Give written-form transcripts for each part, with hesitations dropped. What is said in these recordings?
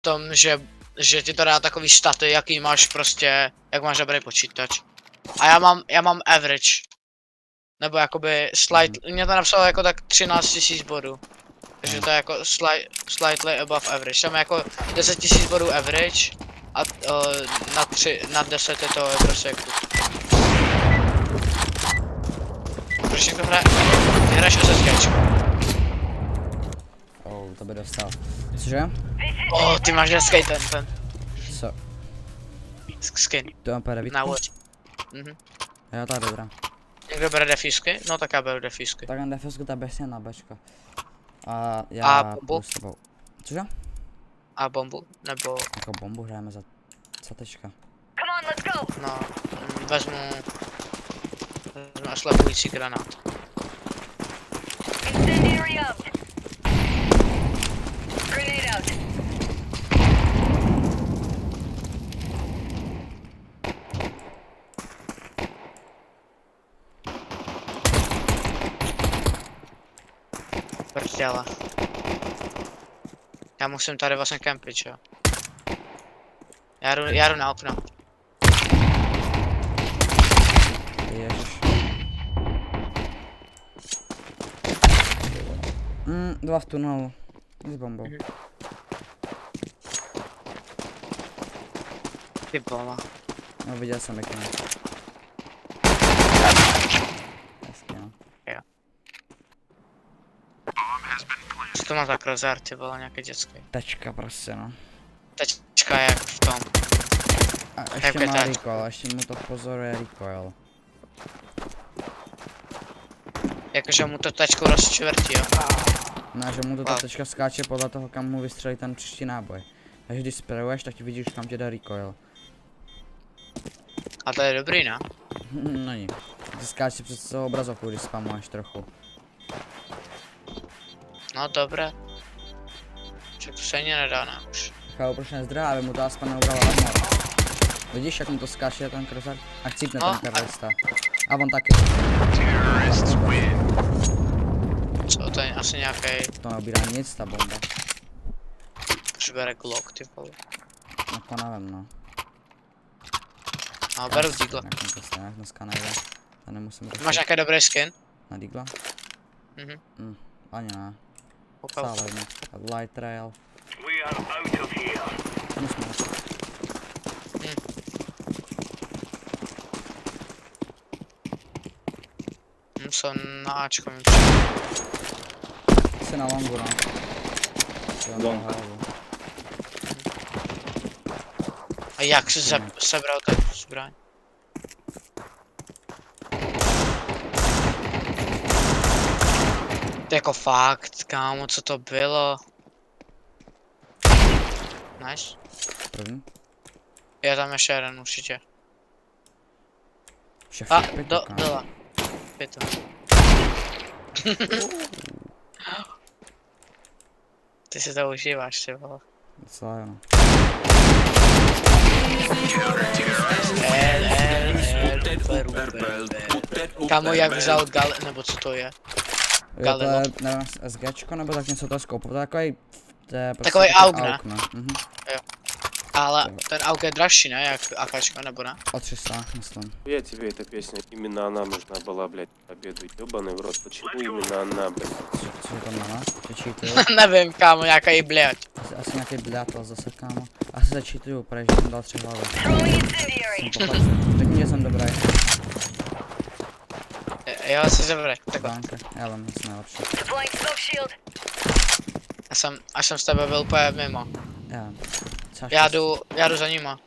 tom, že ti to dá takový staty, jaký máš prostě, jak máš dobrý počítač. A já mám average. Nebo jakoby mě to napsalo jako tak 13 000 bodů. Takže to je jako slightly above average. Tam je jako 10 000 bodů average a na 10 je to prostě jako. Proč někdo hraje? Ty hraješ SSG. Oh, to by dostal. Cože? Ty máš hezký ten. Co? Skin. To mám pár Na watch. Jo, tak dobrá. Někdo bere defísky? No tak já beru defísky. Tak jen defusku, ta bez na bečko. A já bombu? s tebou. Cože? A bombu? Nebo... Jako bombu hrajeme za tečka. No, vezmu oslepující granát. Prdele. Já musím tady vlastně kempit, jo. Já jdu na okno. Ježiš. Dva v tunelu. S bombou. Ty bola. No, viděl jsem jak ne. Hezky, no. Jo. Co to má za krozár, ty vole, nějaký dětský. Tečka prostě, no. Tečka jak v tom. A ještě má recoil, ještě mu to pozoruje recoil. Jakože mu to tečkou rozčvrtí, jo. No, že mu to ta tečka skáče podle toho, kam mu vystřelí ten příští náboj. Takže když sprayuješ, tak ti vidíš, kam tě dá recoil. A to je dobrý, ne? No ní. Ty skáče přes celou obrazovku, když spamuješ trochu. No dobré. Ček to se ani nedá, ne už. Chápu, proč nezdrhá, aby mu to aspoň neubrala armor. Vidíš, jak mu to skáče ten krozar? A chcípne ten terorista. A on taky. Co, to je asi nějaký. To neobírá nic, ta bomba. Už bere Glock, ty vole. No to nevím, no. No, beru Deagla. Jak to stejně dneska nejde. To nemusím řešit. Máš nějaký dobrý skin? Na Deagla? Ani ne. Koukal. Stále jedno. Light trail. Jsou na Ačko. Jsi na longu, no. Long. A jak jsi sebral ten zbraň? To jako fakt, kámo, co to bylo? Nice. První? Je tam ještě jeden určitě. Šef, A, pět, dole. Pět. Ty si to užíváš, ty vole. Docela jo, no. Kámo, jak vzal gal, nebo co to je? Jo, to je, nevím, SGčko, nebo tak něco to skopu, to je takový... To je prostě takový auk, ne? Jo. Ale ten auk je dražší, ne? Jak AKčko, nebo ne? O 300, myslím. Я тебе эта песня, именно она нужна была, блядь, победу, ёбаный в рот, почему именно она, блядь? Co tam má? Přečítuju. Nevím, kámo, nějaký blěď. Asi nějaký bляtl zase, kámo. Asi začítuju, protože jsem dal 3 hlavy. Jsem poplatil. Řekni, že jsem dobrý. Jo, jsi dobrý, takhle. Banka, já vím, nic nejlepší. Až jsem s tebe byl úplně mimo. Já jdu za nima.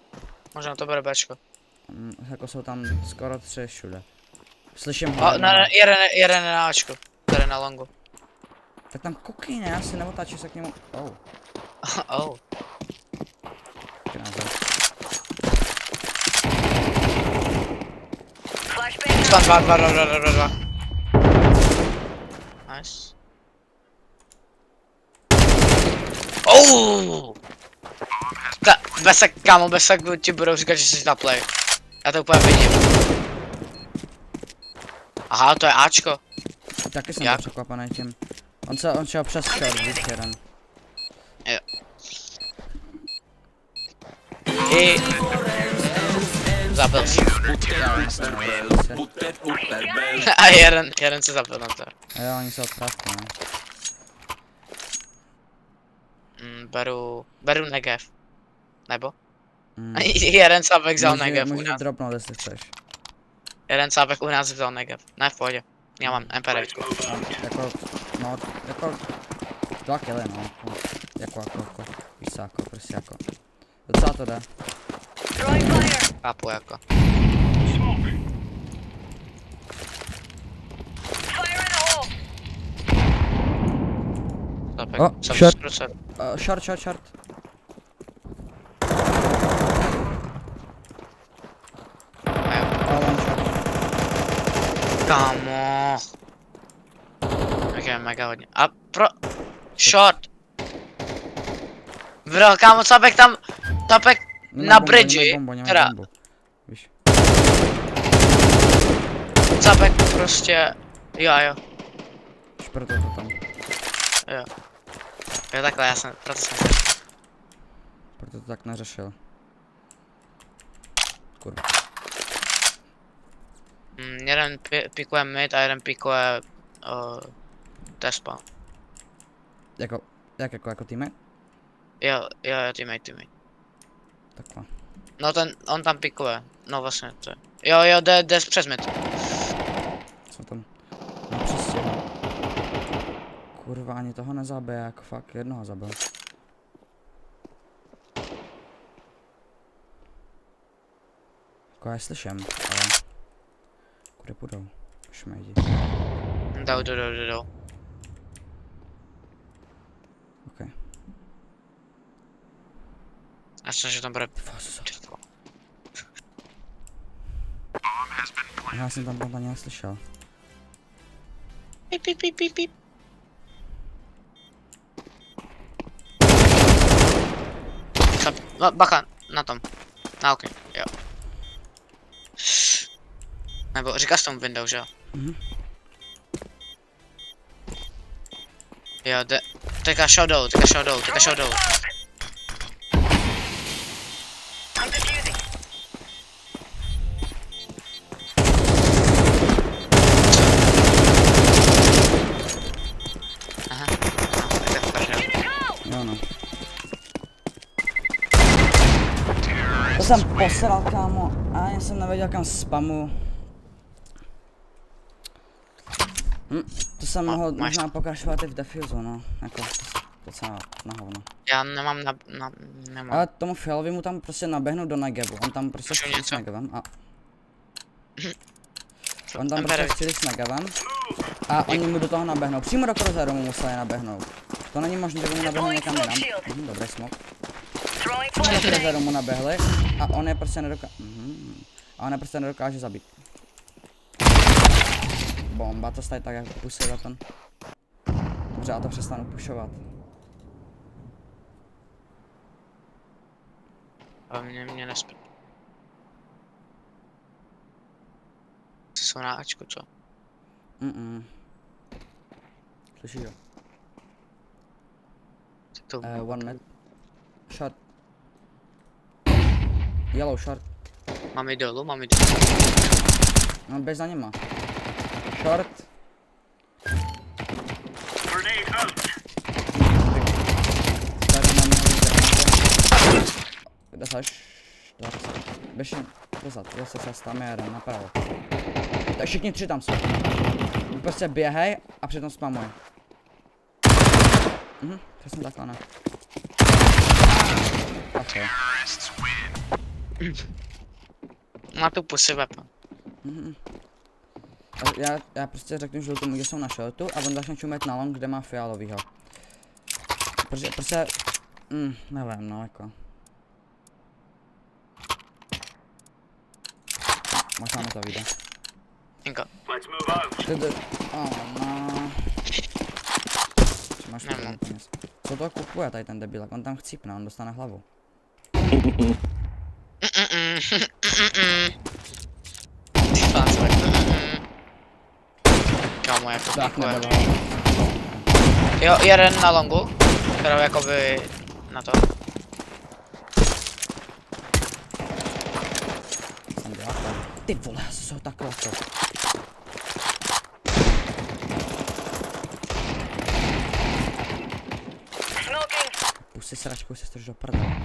Možná to bude Bčko. Jako jsou tam skoro 3 všude. Slyším ho. Jeden na Ačku. Tady na longu. Tak tam koukej, ne? Já si neotáčím se k němu. Oh. Oh. Dva. Nice. Oh! Kámo, bez tak ti budou říkat, že jsi na play. Já to úplně vidím. Aha, to je Ačko. Taky jsem překvapený tím. On šel přes short, víš, jeden. Jo. I... Zabil se. Já myslím, A jeden se zabil na to. a jo, oni se odpravili, ne? Beru Negev. Nebo? Mm. Jeden sápek vzal Negev u Můžeš nás. dropnout, jestli chceš. Jeden sápek u nás vzal Negev. Ne, v pohodě. Já mám MP9. Jako, no, jako, 2 killy, no. Jako, víš co, jako, prostě jako. Docela to jde. Chápu jako. Sápek, O, jsem short. zkrucen. Short. One short. Kámo. Ok, mega hodně. A pro... Short. Bro, kámo, sápek tam... Sápek na bridži. Teda, Bombu. Víš. sápek prostě... Jo. Proto to tam. Jo, takhle, já jsem... Proto jsem... Proto to tak neřešil. Kurva. Jeden pikuje mid a jeden pikuje... Tespa. Jako teammate? Jo, teammate. Takhle. No on tam pikuje. No vlastně to je. Jo, jde přes mid. Co tam? No přestěhal. Kurva, ani toho nezabije, jako fakt jednoho zabil. Jako já slyším, ale... Kudy půjdou? Šmejdi. Jdou. OK. Já jsem, že tam bude... Já jsem tam bomba neslyšel. Pip. No, bacha, na tom. Na okně, jo. Nebo říkáš tomu window, že jo? Mhm. Jo, teďka show dolů. Aha, tak to prdel. Jo no. To jsem posral, kámo, a já jsem nevěděl kam spamu. To jsem mohl možná pokračovat i v defuzu, no, jako docela na hovno. Já nemám nemám. Ale tomu fialovému tam prostě naběhnu do Negevu, on tam prostě Počkej střílí s něco. Negevem a... On tam prostě střílí s Negevem a oni mu do toho naběhnou, přímo do Cruiseru mu museli naběhnout. To není možné, že by mu naběhnou někam jinam. Dobrý smok. Přímo do Cruiseru mu naběhli a on je prostě nedokáže zabít. Bomba, to stají tak jako pusy weapon. Dobře, já to přestanu pušovat. A mě nespí. Jsou na Ačku, co? Slyšíš jo? To... One mid. Shot. Yellow short. Mám jít dolů. No běž za nima. Short. Tady mám kde seš? Běž jim dozad, zase čas, tam je jeden, napravo. Tak všichni tři tam jsou. Prostě běhej a přitom spamuj. Přesně takhle, ne. Tak jo. Má tu pusy weapon. Já prostě řeknu žlutému, že jsou na shortu a on začne čumet na long, kde má fialovýho. Protože prostě... nevím, no jako. Možná mi to vyjde. Inko. No. Máš peněz. Co to kupuje tady ten debilek? On tam chcípne, on dostane hlavu. Kámo, jak to Tak pikuje. nebylo. Jo, jeden na longu, kterou jakoby na to. Ty vole, já jsem se ho takhle to. Pust si sračku, si stojíš do prdele.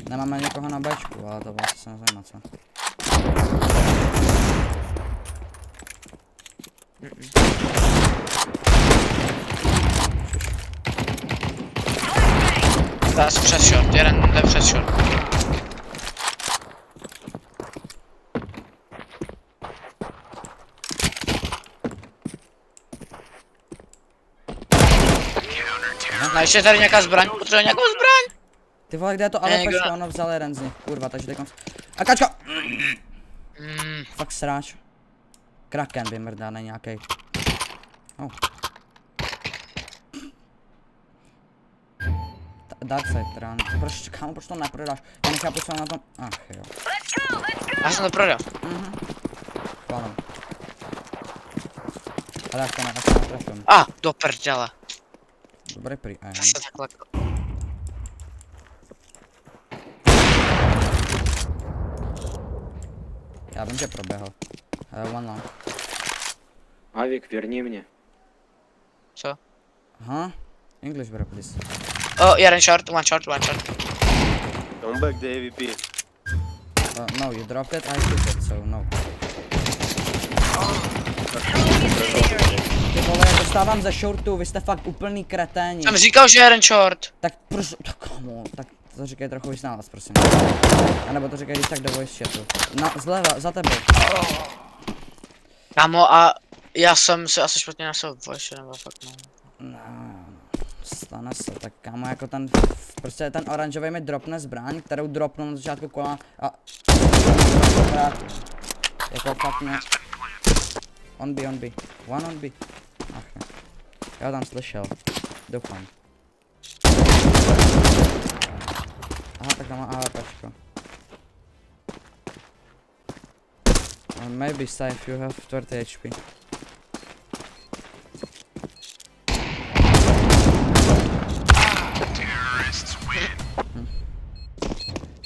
Nemáme někoho na Bčku, ale to vlastně se nezajímá, co? Dá se přes short, jeden jde přes short. No ještě je tady nějaká zbraň, potřebuje nějakou zbraň. Ty vole, kde je to Někdo AWPčko, ono vzal jeden z nich, kurva, takže teď a kačko! Fakt sráč. Kraken vymrdá, ne nějakej. Oh. Darkside run. Proč, kámo, proč to neprodáš? Já nechápu, co na tom. Ach jo. Já jsem to prodal. Chválím. Ale jak to netrefím. Do prdele. Dobrý prý aim. Já se takhle... Já vím, že proběhl. One long. Авик, верни мне. Co? Aha. English bro, please. Jeden short, one short. Come back the AVP. No, you dropped it, I took it, so no. Ty vole, já dostávám ze shortu, vy jste fakt úplný kreténi. Jsem říkal, že jeden short. Tak proč, tak komu, tak to říkej trochu víc na vás, prosím. A nebo to říkej když tak do voice chatu. Zleva, za tebou. Kámo, a já jsem si asi špatně nasel voice, nebo fakt no. No, stane se, tak kámo, jako ten, prostě ten oranžový mi dropne zbraň, kterou dropnu na začátku kola a... Jako fakt ne. On B. One on B. Ach ne. Já ho tam slyšel. Doufám. Aha, tak tam má AWPčko. Maybe safe, you have 20 HP.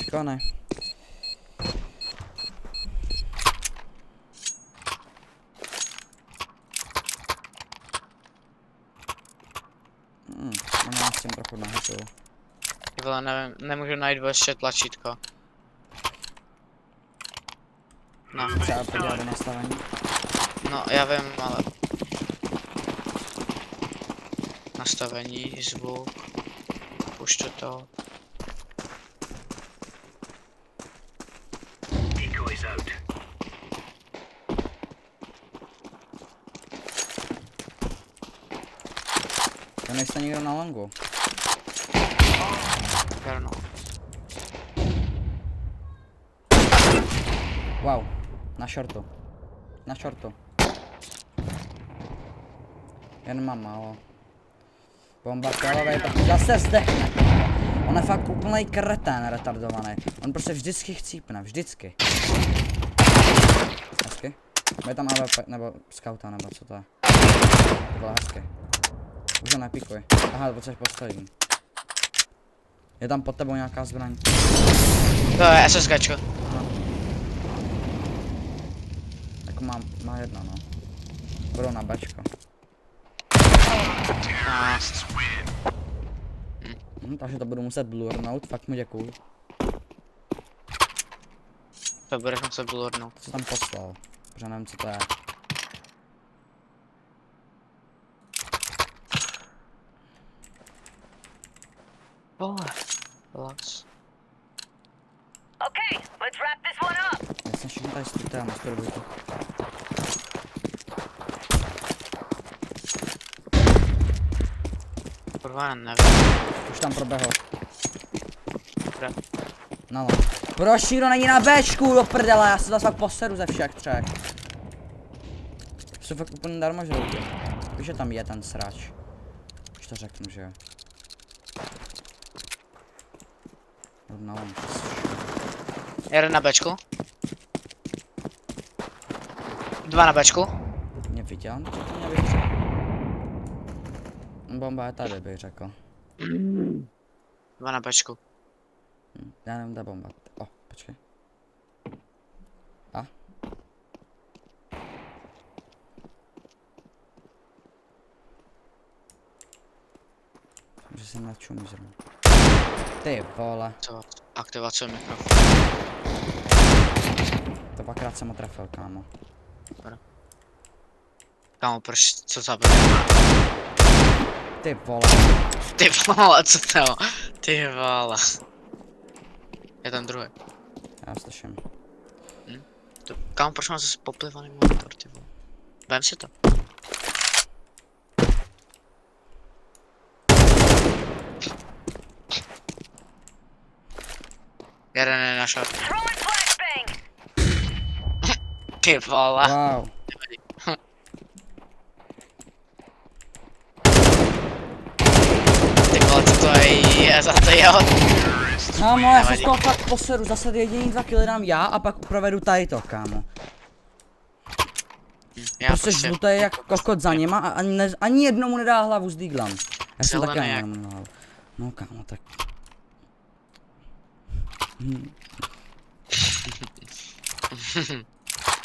Škoda. Možná s tím trochu nahatuju. Ty vole, nevím, nemůžu najít ještě tlačítko. No, Třeba podívat do nastavení. no, já vím, ale... Nastavení, zvuk... Už to. To nejste nikdo na longu. Jarno. Wow, na shortu. Na shortu. Jen mám málo. Bomba kolovej, pak zase zdechne. On je fakt úplnej kretén retardovaný. On prostě vždycky chcípne, vždycky. Hezky. Je tam AWP, nebo scouta, nebo co to je. To bylo hezky. Už ho nepikuj. Aha, potřebuješ postavit. Je tam pod tebou nějaká zbraň. To je SSGčko. Jako má jedna, no. Budou na Bčko. Takže to budu muset blurnout, fakt mu děkuju. To budeš muset blurnout. Co tam poslal? Protože nevím, co to je. Relax. Okay, let's wrap this one up. Jasně, všechno tady stojíte a masturbujte. Kurva, já nevím. Už tam proběhl. Dobré. No. Proč nikdo není na Bčku, do prdele, já se zase fakt poseru ze všech třech. Jsou fakt úplně darmožrouty. Víš, že tam je ten srač. Už to řeknu, že jo. No, Jeden na Bčku. Dva na Bčku. mě viděl, že to mě vypře. Bomba je tady, bych řekl. Dva na Bčku. Já nevím, ta bomba. O, počkej. Že jsem na čum zrovna. Ty vole, Aktivace mikrofonu. to dvakrát jsem ho trefil, kámo. Kámo, proč, co za blbě? Ty vole. Ty vole, co to? Ty vole. Je tam druhý. Já slyším. Kámo, proč mám zase poplivaný monitor, ty vole? Vem si to. Jeden je našel. Throwing flashbang. Ty vole. Wow. Ty vole, co to je za to jo? Kámo, já se z toho fakt poseru, zase jediný 2 killy dám já a pak provedu tady to, kámo. Já Prostě žlutý jak kokot za něma a ani jednomu nedá hlavu s díglem. Já jsem Zelený taky jak. nemám hlavu. No kámo, tak.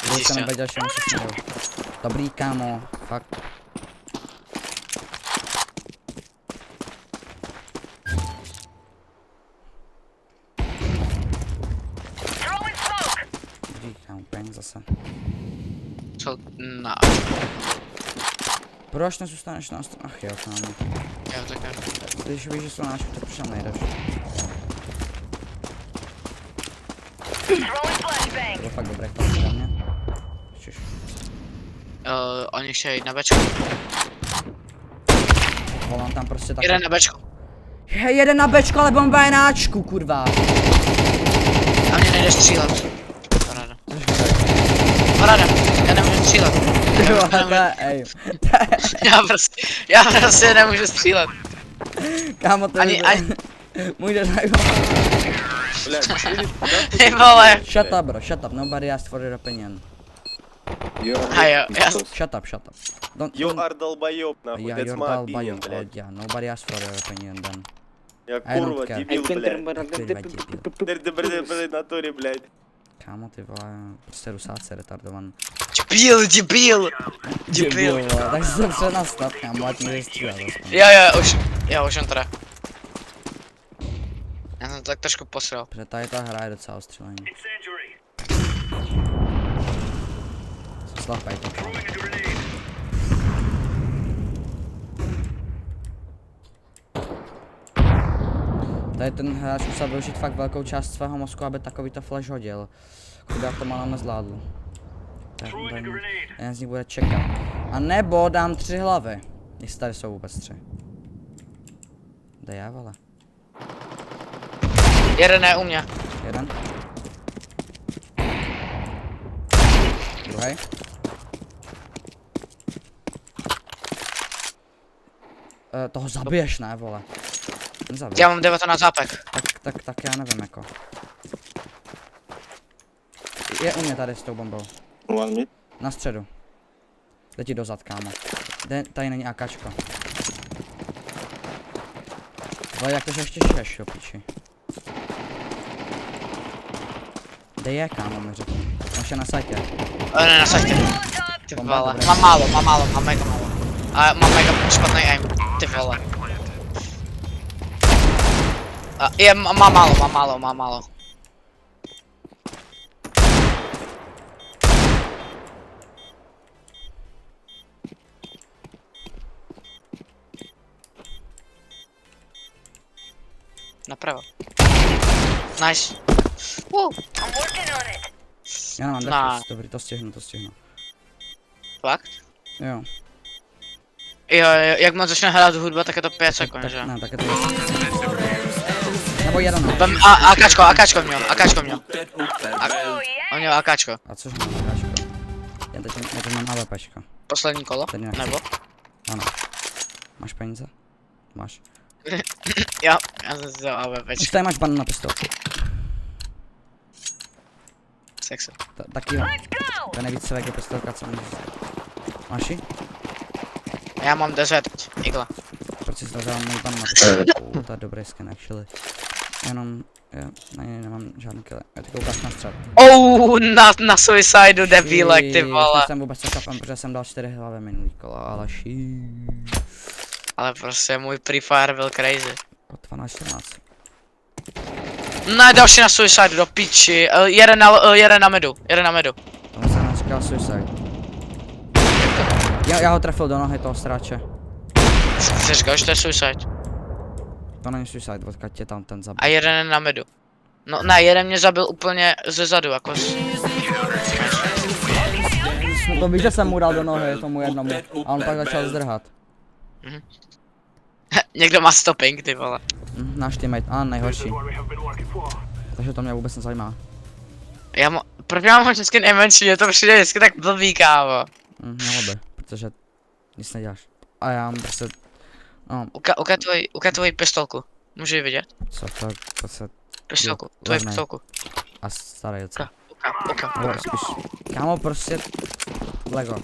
Vidíš To to? nebude další, se směju. Dobrý kámo, fakt. Throwing smoke. Dobrý kámo, pěkně zase. Co? Na. Proč nezůstaneš na ach jo, kámo. Jo, tak jo. Když víš, že jsou náš, tak proč tam nejdeš? Throwing flashbang. To bylo fakt dobré, to za mě. Čiž. Oni chtějí jít na bečku. Volám tam prostě tak. Jeden na bečku. Hej, jeden na bečko, ale bomba je na Ačku, kurva. A mě nejde střílet. Paráda. Paráda. Já nemůžu střílet. Jo, to je, ej. Já prostě nemůžu střílet. Kámo, to Ani- ani- Můžeš najít. Блядь, Ty vole. Shut up, bro, shut up, nobody asked for your opinion. A jo, já, Shut up, shut up. Don't, You are долбоёб, нахуй. yeah, That's you're my dull opinion, bio, блядь. yeah, nobody asked for your opinion then. Я I don't курва, care. дебил, блядь. Kurva, debil. Блядь, натуре, блядь. Kámo, ty vole, prostě rusáce retardovan. debil. Vole, tak se přenastav, kámo, ať můžeš střílet aspoň. Jo, už on teda. Já jsem to tak trošku posral. Protože tady ta hra je docela ostřelení. Slapaj to, kámo. Tady ten hráč musel využít fakt velkou část svého mozku, aby takovýto flash hodil. Chudák to malé nezvládl. Tak jeden z nich bude čekat. A nebo dám 3 hlavy. Jestli tady jsou vůbec 3. Kde já, vole? Jeden je u mě. Jeden. Druhý. Toho zabiješ, ne, vole. Nezabiješ. Já mám 19 zápek. Tak já nevím, jako. Je u mě tady s tou bombou. One mid. Na středu. Jde ti dozad, kámo. Tady není AKčko. Ale jak to, že ještě šeš, jo, piči. Kde je, kámo, mi řekni. Máš je na sajtě. Ne, na sajtě. Ty vole. Mám málo, mám mega málo. A mám mega špatný aim. Ty vole. Mám málo. Napravo. Nice. I'm working on it. Já nemám Nah. defus, dobrý, to stihnu. Fakt? Jo. Jo, jak moc začne hrát hudba, tak je to 5 sekund, že? Ne, tak je to nebo jeden. Vem, AKčko měl. Oh On yeah. měl AKčko. A což mám AKčko? Já teď mám AWPčko. Poslední kolo? Teď nechci. Nebo? Ano. Máš peníze? Máš. Jo, já jsem si vzal Už AWPčko. tady máš ban na pistol. Sexy. Taky jo. Let's go. To je nejvíc sevek pistolka, co můžeš. Máš ji? Já mám 10 igla. Proč jsi to vzal můj ban na pistol? To je dobrý skin, actually. Jenom, jo, na něj nemám žádný kill. Já ty koukáš na střed. Na suicidu, debilek, ty vole. Jsem vůbec čekapem, protože jsem dal 4 hlavy minulý kolo, ale Ale prostě můj Free Fire byl crazy. O 12-14. No další na suicide, do piči. Jeden na medu, jeden na medu. Tam se neříkal suicide. Já ho trefil do nohy toho sráče. Jsi říkal, že to je suicide. To není suicide, odkud tě tam ten zabil. A jeden je na medu. No ne, jeden mě zabil úplně ze zadu, jako No to víš, že jsem mu dal do nohy tomu jednomu. A on pak začal zdrhat. Někdo má stopping, ty vole. Náš teammate, nejhorší. Takže to mě vůbec nezajímá. Proč já mám vždycky nejmenší, je to přijde vždycky tak blbý, kámo. Mělo by, protože nic neděláš. A já mám prostě, no, Ukaž tvoji pistolku. Můžu ji vidět? co to se, Pistolku, Jo, tvoji levnej. pistolku. a starý docela. Ukaž. Spíš, kámo, prostě, Lego.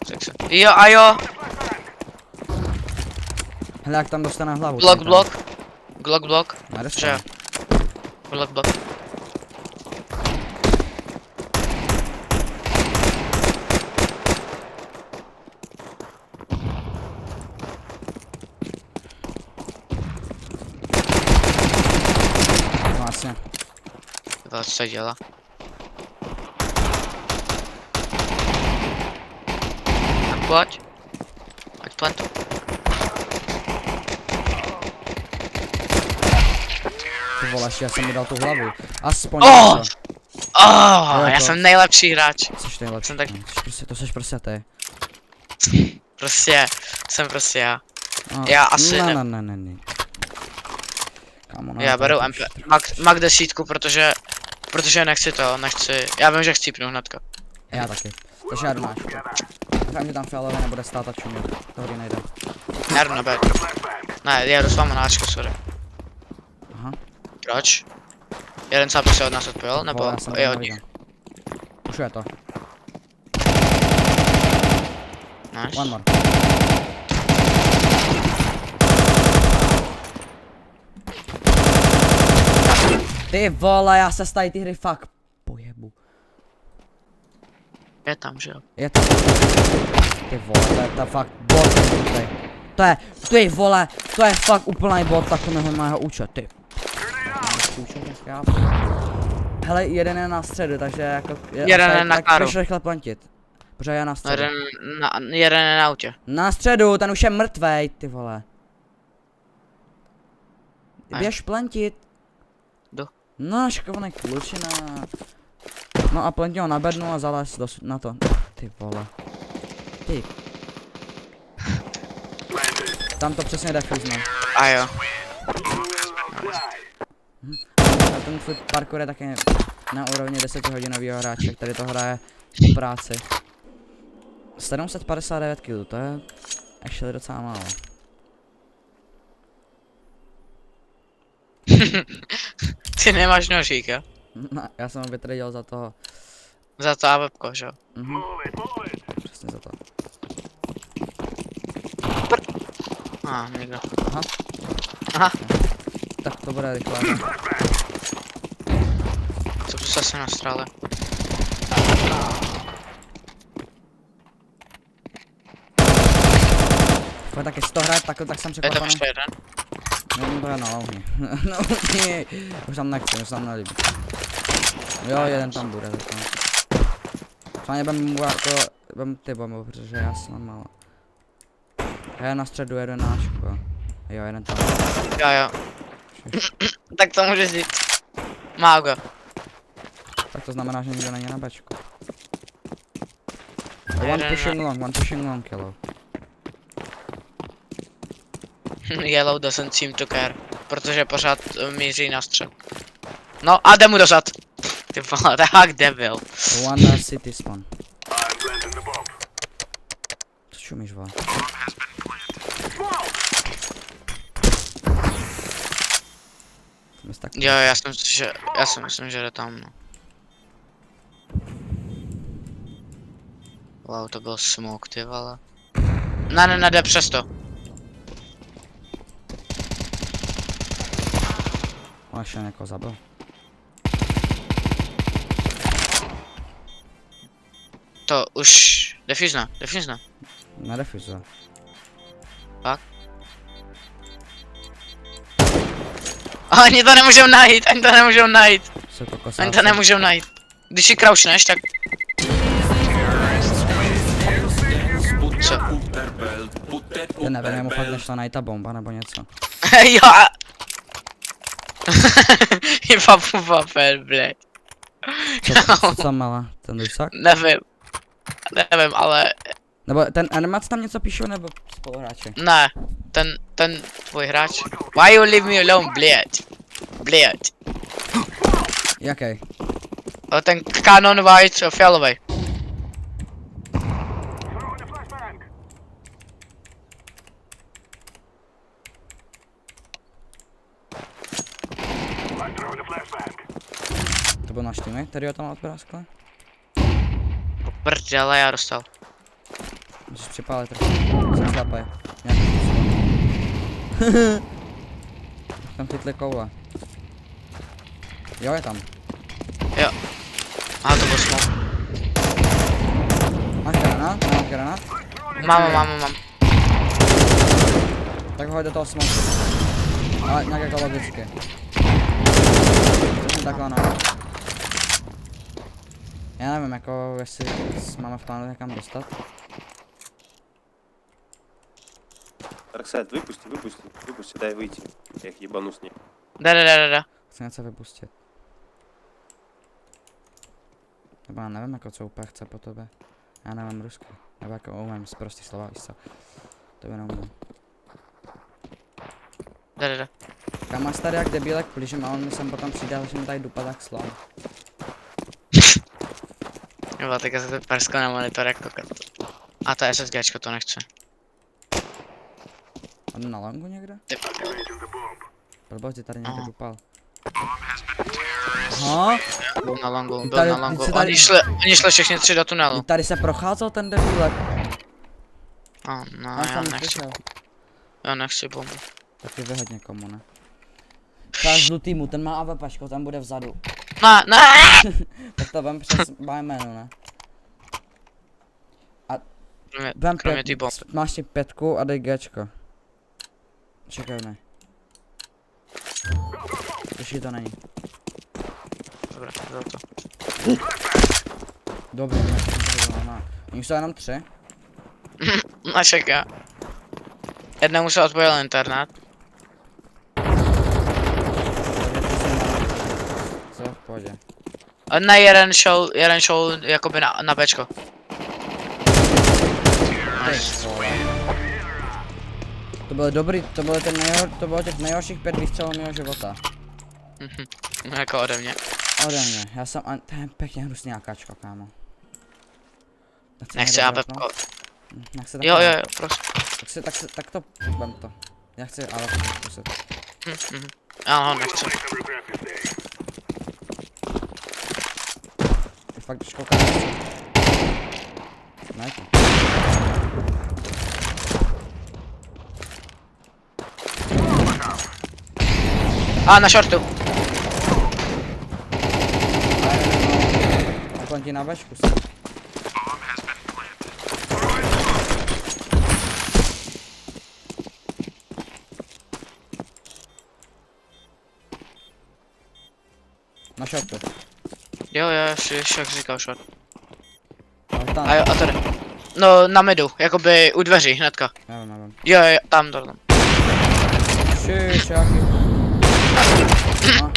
Sexy. Jo a jo, Hele, jak tam dostane hlavu. Glock. Nedostane. Že? Glock. Vlastně. To co se dělá? Tak pojď. Ať plantu. Ty vole, ještě já jsem mu dal tu hlavu. Aspoň Oh! něco. Já to- jsem nejlepší hráč. Jsi nejlepší. jsem tak- To seš prostě ty. Jsem prostě já. No, Já asi ne. Ne. Kámo, no, Já to beru je MP, už- Mac 10, protože nechci, já vím, že chcípnu hnedka. Já taky. Takže já jdu náčku. Doufám, že tam fialově nebude stát a čumět. Tohle nejde. Já jdu na B. Ne, já jdu s váma na Ačko, sorry. Aha. Proč? Jeden sápek se od nás odpojil, nebo Vole, já jsem je to od neviděl. nich? Už je to. Nice. One more. Ty vole, já se z tady ty hry fakt pojebu. Je tam, že jo? Je to. Ty vole, to je fakt bot. Ty vole, to je fakt úplný bot, tak to mi ho má jeho účet, ty. Hele, jeden je na středu, takže jako... Jeden je na karu. Tak rychle plantit. Protože já na No, středu. jeden je na autě. Na středu, ten už je mrtvej, ty vole. Ne. Běž plantit. Jdu. No, šikovaný klučina. No a plantně ho na bednu a zalez na to. Ty vole. Ty. Tam to přesně defuzne. A jo. A ten tvůj parkour je taky na úrovni 10hodinového hráče, který to hraje v práci. 759 kg, to je actually docela málo. Ty nemáš nožík, jo? No, já jsem ho vytradil za toho. Za to a webko, že jo? Přesně za to. Někdo. Aha. Aha, Tak to bude rychle. co to zase na strále? Pojď taky si to hraje takhle, tak jsem Je tam překvapený. ještě jeden? No to je na louhni. No ne, už tam nechci, už tam nelíbí. Jo, jeden tam bude zatím. Přáně budem mu jako, budem ty bomby, protože já jsem málo. Já na středu jeden náčko. Jo, jeden tam. Jo. Tak to může říct. Má go. Tak to znamená, že nikdo není na bečku. Jeden One pushing long, yellow. Yellow doesn't seem to care. Protože pořád míří na střed. No a jde mu dozad. Ty vole, to je jak debil. One city spawn. Co čumíš, vole? Jo, já si myslím, že jde tam, no. Wow, to byl smoke, ty vole. Ne, jde přes to. On ještě někoho zabil. To už defuzne. Nedefuzuje. Fakt? A oni to nemůžou najít, ani to nemůžou najít. Jsou to Ani kosáci. to nemůžou najít. Když si crouchneš, tak... Co? Já nevím, jemu fakt nešla najít ta bomba nebo něco. Jo a... Je papel, blěď. Co tam mala? Ten dusák? Nevím. Nevím, ale... Nebo ten animace tam něco píšou nebo spoluhráči? Ne. Ten tvůj hráč. Why you leave me alone, blěď? Blěď. Jaký? Ten Canon White fialovej. To byl náš týmy, který ho tam odbral skle? Prdele, já dostal. Musíš připálit trochu. Se šlapaj. Tam chytli koule. Jo, je tam. Jo. Aha, to byl smoke. Máš granát? Máš granát? Mám. Tak hoď do toho smoku. Ale nějak jako logicky. Přesně takhle no. Já nevím jako jestli máme v plánu někam dostat. Дарксайд, выпусти, дай выйти. Я их ебану с ней. Da. Chci něco vypustit. Nebo já nevím jako co úplně chce po tobě. Já nevím rusky. Nebo jako umím z prostý slova, víš co. To by neumím. Da. Kam máš tady jak debílek plížím a on mi sem potom přijde, že mi tady dupa tak slav. Jo, tak já se to persko na monitor jako kat. A to SSGčko to nechci. A jdu na longu někde? Ty prdele. Blbost, ty tady někde Aha. dupal. Aha, Byl na longu, Tady- byl na longu. se tady- Oni šli všichni tři do tunelu. tady se procházel ten debílek. No, On já tam nechci. přišel. Já nechci bombu. Taky vyhoď někomu, ne? Třeba z týmu, ten má AWPčko, ten bude vzadu. Ne! Tak to vem přes by jméno, ne? Vem Kromě tý bomb. máš ti 5 a dej Gčko. Čekaj, ne. Ještě to není. Dobré, bylo to. Dobrý, ne, to oni jsou jenom 3. No čeká. Jednou se odpojil internet. Co, v pohodě. A ne, jeden šel jakoby na Bčko. Nice. To bylo dobrý, to bylo těch nejhorších 5 výstřelů mého života. No jako ode mě. Ode mě, já jsem, to je pěkně hrusný AKčko, kámo. Nechci APPko. Nechci Jo, prostě. tak to, vem to. Já chci AWP zkusit. Ano, nechci. Fakt když koukám. Ne, A na shortu. tak on ti na Bčku. Na shortu. Jo, ještě jak říkal short. Ale tam, A tady. No, na midu, jakoby u dveří, hnedka. nevím. Jo, tam. Šiš, jaký. No.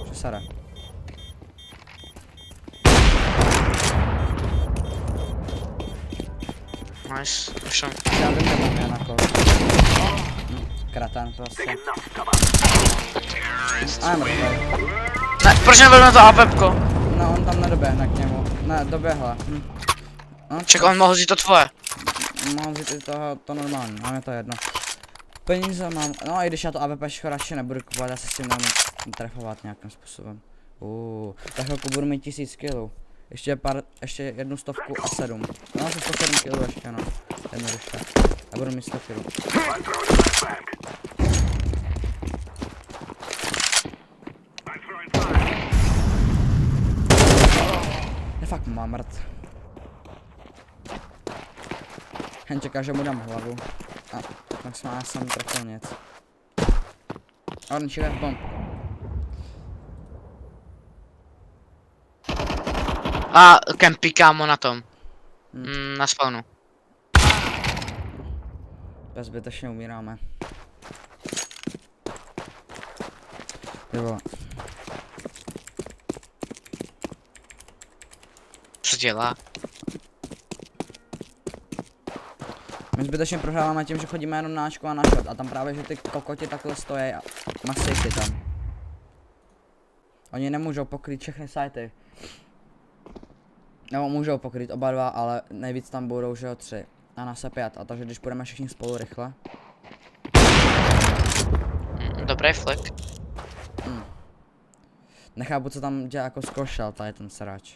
Přesada. Nice, už jsem. Já vím, že mám na kol. Kratan prostě. A mrtvý. Ne, proč nebyl na to APPko? No on tam nedoběhne k němu. Ne, doběhla. No, Ček, on mohl vzít to tvoje. Mohl vzít i toho, to normální, máme to jedno. Peníze mám, no i když já to AWPčko radši nebudu kupovat, já se s tím nemůžu trefovat nějakým způsobem. Za chvilku budu mít 1000 kg. Ještě jednu 100 a 7. No asi 107 kg ještě, no. Jednoduše. A budu mít 100 kg. Je fakt mám mrt. Jen čeká, že mu dám hlavu. A tak jsem trefil nic. Orange, you have bomb. A kempí kámo na tom. Hm. Na spawnu. Zbytečně umíráme. Ty vole. Co dělá? My zbytečně prohráváme tím, že chodíme jenom na Ačku a na shot. A tam právě, že ty kokoti takhle stojí a masejky tam. Oni nemůžou pokrýt všechny sajty. Nebo můžou pokrýt oba dva, ale nejvíc tam budou, že jo, 3. A nás je 5. A takže když půjdeme všichni spolu rychle. Dobrý flick. Nechápu, co tam dělá jako zkoušel tady ten srač.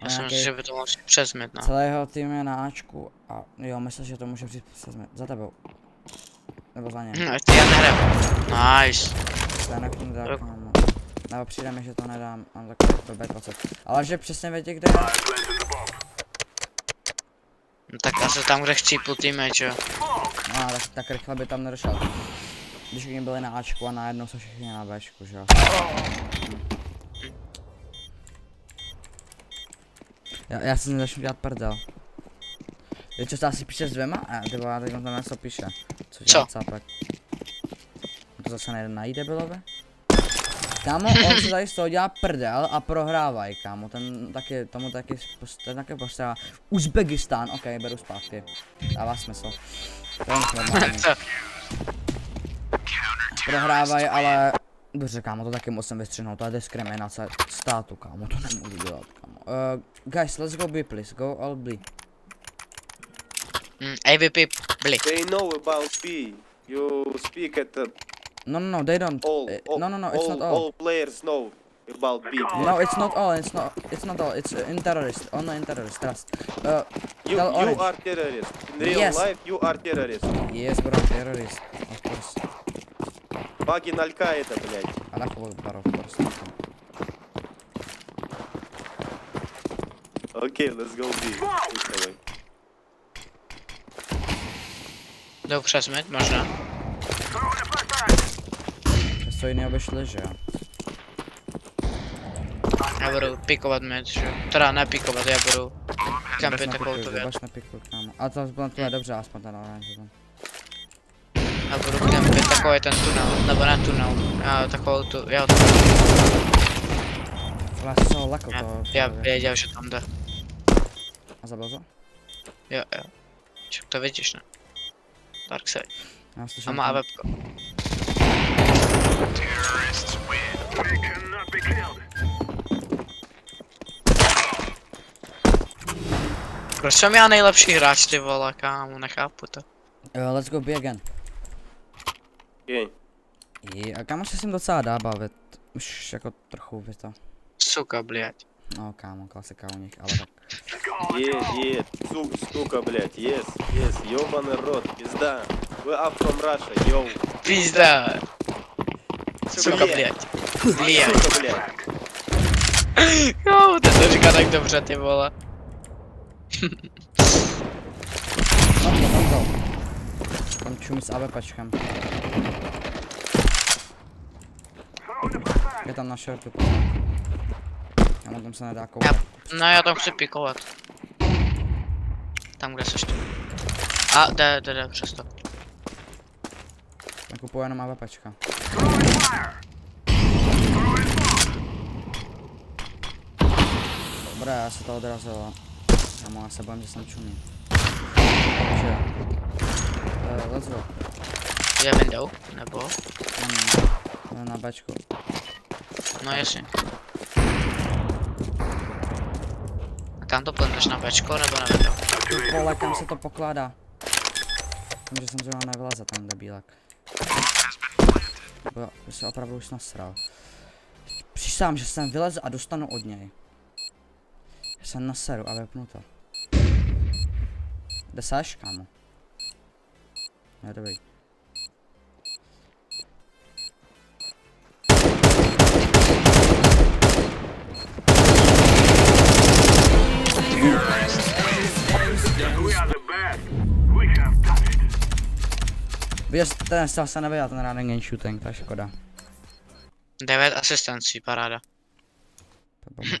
Já si myslím, že by to mohl přezmit, no. Celý jeho tým je na Ačku a jo, myslím, že to může přijít za tebou. Nebo za něm. No, já nehraju. Nice. To nedá, kámo. Nebo přijde mi, že to nedám, mám takový B20. Ale že přesně vědě, kde je. No, tak asi tam, kde chcípl teammate, jo. No, tak rychle by tam nedošel. Když všichni byli na Ačku a najednou jsou všichni na Bčku, že jo. Já si nezačnu dělat prdel. Je čo, asi píše s dvěma? Nebo já teď tam něco píše. Co dělá cápek? To zase nejde najít debilové? Kámo, on se tady z toho dělá prdel a prohrávají, kámo, ten taky postrává. Uzbekistán, ok, beru zpátky. Dává smysl. To je normální. Prohrávají, ale... Dobře, kámo, to taky musím vystřihnout, to je diskriminace státu, kámo, to nemůžu dělat, kámo. Guys, let's go B, please, go all B. AVP, bli. They know about B. You speak at the No, they don't. No, it's not all. All players know about B. No, it's not all, it's not all, it's in terrorist, only in terrorist, trust. You tell Orange. are terrorist. In real Yes. life, you are terrorist. Yes, bro, terrorist, of course. Багин Аль-Каида, блядь. Allah Akbar, of course. Okay, let's go B. Поехали. Jdou přezmit, možná. Co jiného by šli, že jo? Já budu pikovat mid, že jo. Teda ne pikovat, já budu kampit takovou tu věc. Vůbec nepikuj, kámo. A to je dobře, aspoň ten orange tam. Já budu kampit takový ten tunel, nebo ne tunel. Já takovou tu, já Ale co lako to... já věděl, že tam jde. A zabil to? Jo. Ček to vidíš, ne? Darkside. Já A slyším... má webko. Proč jsem já nejlepší hráč, ty vole, kámo, nechápu to. Let's go B again. Okay. A kámo se s tím docela dá bavit. Už jako trochu by to. Suka, blядь. No kámo, klasika u nich, ale tak. Сука, блядь, yes, ёбаный рот, пизда. We are from Russia, yo. Пизда. Suka, blядь. Blядь. Сука, блядь. Jo, ten to říká tak dobře, ty vole. Tam čumí s AWPčkem. Je tam na shortu. Kámo, tam se nedá koukat. No já tam chci pikovat. Tam, kde seš ty. A jde, přesto. Nakupuju jenom AWPčka. Dobré, já se to odrazilo. Kámo, já se bojím, že jsem čumí. Takže... let's go. Je window, nebo? Na Bčku. No jasně. A kam to plneš, na Bčko nebo na window? Ty vole, kam se to pokládá? Vím, že jsem zrovna nevyleze ten debílek. Bo já se opravdu už nasral. Přísám, že jsem vylez a dostanu od něj. Já jsem naseru a vypnu to. Kde seš, kámo? Je dobrý. Viděl jsi, ten se nevěděl, ten rád engine shooting, to je škoda. 9 asistencí, paráda. To bylo.